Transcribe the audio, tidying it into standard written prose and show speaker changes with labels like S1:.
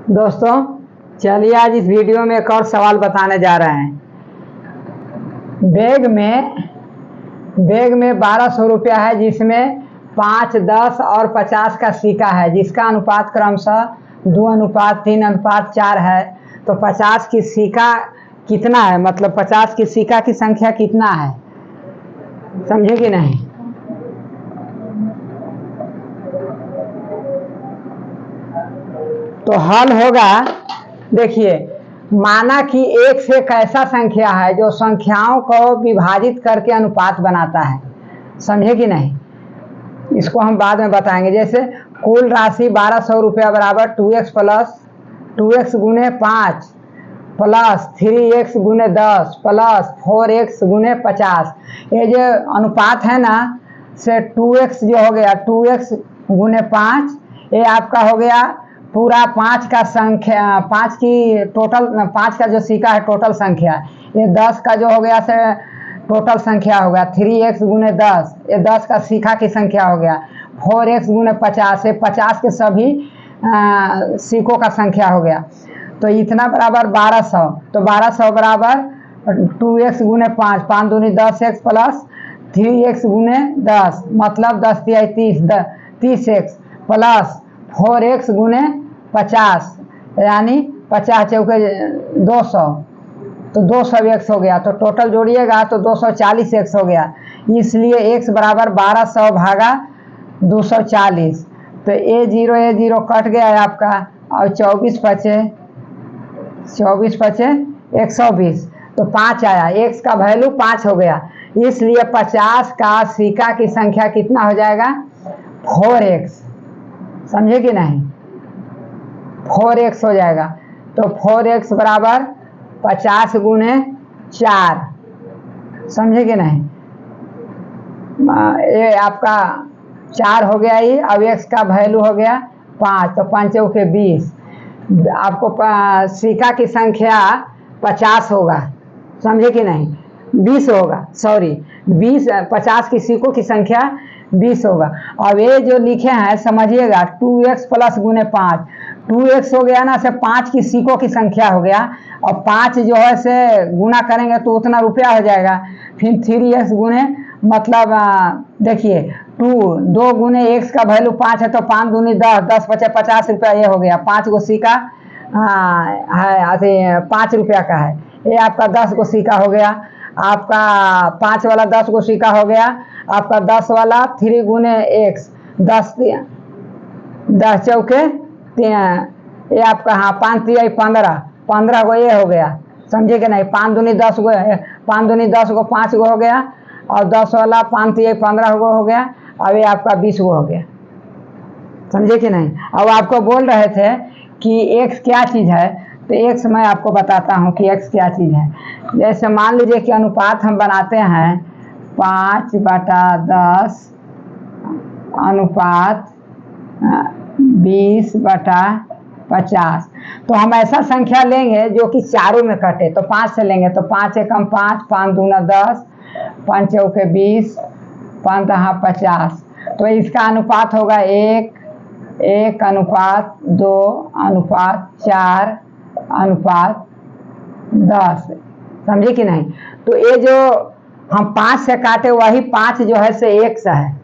S1: दोस्तों, चलिए आज इस वीडियो में एक और सवाल बताने जा रहे हैं। बैग में 1200 रुपया है, जिसमें 5, 10 और 50 का सिक्का है, जिसका अनुपात क्रमशः 2:3:4 है। तो 50 की सिक्का कितना है, मतलब 50 की सिक्का की संख्या कितना है, समझे कि नहीं? तो हल होगा, देखिए, माना कि एक से एक ऐसा संख्या है जो संख्याओं को विभाजित करके अनुपात बनाता है, समझे कि नहीं? इसको हम बाद में बताएंगे। जैसे कुल राशि 1200 रुपया बराबर 2x प्लस 2x गुने 5 प्लस 3x गुने 10 प्लस 4x गुने 50। ये जो अनुपात है ना, से 2x जो हो गया 2x गुने 5, ये आपका हो गया पूरा 5 का संख्या, 5 की टोटल, 5 का जो सिक्का है टोटल संख्या। ये 10 का जो हो गया से टोटल संख्या हो गया 3x गुने 10, ये 10 का सिक्का की संख्या हो गया। 4x गुने 50, ये 50 के सभी सिक्कों का संख्या हो गया। तो इतना बराबर 1200। तो 1200 बराबर 2x गुने 5, 5 दूनी 10x प्लस 3x गुने 10, मतलब 10 तिहाई 30x प्लस 4x गुने 50, यानी 50 चौके 200, तो 200x हो गया। तो टोटल जोड़िएगा तो 240x हो गया। इसलिए x बराबर 1200 भागा 240। तो ए जीरो कट गया है आपका, और 24 बचे 120, तो 5 आया। x का वैल्यू 5 हो गया, इसलिए 50 का सिक्का की संख्या कितना हो जाएगा? 4x, समझे कि नहीं? 4x हो जाएगा। तो 4x बराबर 50 गुने 4, समझे कि नहीं? ये आपका 4 हो गया ही। अब x का वैल्यू हो गया 5, तो 5 चौके 20। आपको सिक्का की संख्या 50 होगा, समझे कि नहीं? 20 होगा, सॉरी 20, 50 की सिक्कों की संख्या 20 होगा। अब ये जो लिखे हैं समझिएगा, 2x प्लस गुने 5, 2x हो गया ना, से 5 की सिक्कों की संख्या हो गया, और 5 जो है से गुना करेंगे तो उतना रुपया हो जाएगा। फिर 3x गुने, मतलब देखिए 2 गुने x का वैल्यू 5 है, तो 5 दूनी 10, 10 बचे 50 रुपया, ये हो गया। 5 गो सिक्का है, 5 रुपया का है। ये आपका 10 गो सिक्का हो गया। आपका 5 वाला 10 गो सिक्का हो गया। आपका 10 वाला 3 गुने x, 10 चौके, ये आपका 5 तिहाई 15 गो ये हो गया, समझे कि नहीं? 5 दूनी 10 गो, 5 दूनी 10 गो, 5 गो हो गया, और 10 वाला 5 तिहाई 15 गो हो गया। अब ये आपका 20 गो हो गया, समझे कि नहीं? अब आपको बोल रहे थे कि x क्या चीज़ है, तो x मैं आपको बताता हूँ कि x क्या चीज़ है। जैसे मान लीजिए कि अनुपात हम बनाते हैं 5/10 अनुपात 20/50। तो हम ऐसा संख्या लेंगे जो कि चारों में कटे, तो 5 से लेंगे, तो 5 एकम 5, 5 दूना 10, 5 चौके 20, 5 दहा 50। तो इसका अनुपात होगा 1:4:10, समझे कि नहीं? तो ये जो हम 5 से काटे, वही 5 जो है से x है,